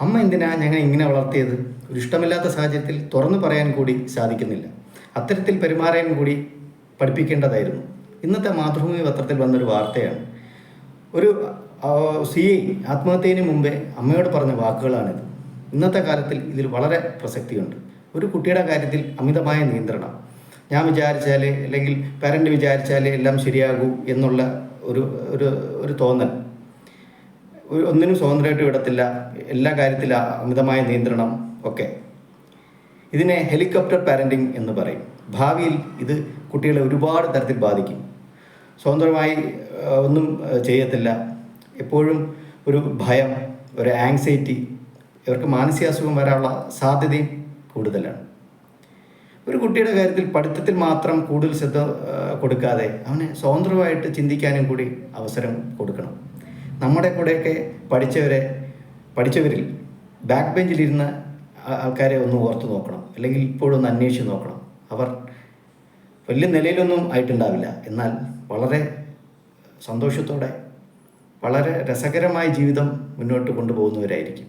അമ്മ എന്തിനാ ഞങ്ങൾ ഇങ്ങനെ വളർത്തിയത്? ഒരു ഇഷ്ടമില്ലാത്ത സാഹചര്യത്തിൽ തുറന്നു പറയാൻ കൂടി സാധിക്കുന്നില്ല. അത്തരത്തിൽ പെരുമാറാൻ കൂടി പഠിപ്പിക്കേണ്ടതായിരുന്നു. ഇന്നത്തെ മാതൃഭൂമി പത്രത്തിൽ വന്നൊരു വാർത്തയാണ്. ഒരു CI ആത്മഹത്യന് മുമ്പേ അമ്മയോട് പറഞ്ഞ വാക്കുകളാണിത്. ഇന്നത്തെ കാലത്തിൽ ഇതിൽ വളരെ പ്രസക്തിയുണ്ട്. ഒരു കുട്ടിയുടെ കാര്യത്തിൽ അമിതമായ നിയന്ത്രണം. ഞാൻ വിചാരിച്ചാൽ അല്ലെങ്കിൽ പാരൻ്റ് വിചാരിച്ചാൽ എല്ലാം ശരിയാകൂ എന്നുള്ള ഒരു ഒരു ഒരു തോന്നൽ. ഒന്നിനും സ്വതന്ത്രമായിട്ട് വിടത്തില്ല, എല്ലാ കാര്യത്തിലും അമിതമായ നിയന്ത്രണം ഒക്കെ. ഇതിനെ ഹെലികോപ്റ്റർ പാരൻറ്റിങ് എന്ന് പറയും. ഭാവിയിൽ ഇത് കുട്ടികളെ ഒരുപാട് തരത്തിൽ ബാധിക്കും. സ്വതന്ത്രമായി ഒന്നും ചെയ്യത്തില്ല. എപ്പോഴും ഒരു ഭയം, ഒരു ആങ്സൈറ്റി, ഇവർക്ക് മാനസികാസുഖം വരാനുള്ള സാധ്യതയും കൂടുതലാണ്. ഒരു കുട്ടിയുടെ കാര്യത്തിൽ പഠിത്തത്തിൽ മാത്രം കൂടുതൽ ശ്രദ്ധ കൊടുക്കാതെ അവനെ സ്വതന്ത്രമായിട്ട് ചിന്തിക്കാനും കൂടി അവസരം കൊടുക്കണം. നമ്മുടെ കൂടെയൊക്കെ പഠിച്ചവരിൽ ബാക്ക് ബെഞ്ചിലിരുന്ന ആൾക്കാരെ ഒന്ന് ഓർത്ത് നോക്കണം, അല്ലെങ്കിൽ ഇപ്പോഴൊന്ന് അന്വേഷിച്ച് നോക്കണം. അവർ വലിയ നിലയിലൊന്നും ആയിട്ടുണ്ടാവില്ല, എന്നാൽ വളരെ സന്തോഷത്തോടെ വളരെ രസകരമായ ജീവിതം മുന്നോട്ട് കൊണ്ടുപോകുന്നവരായിരിക്കും.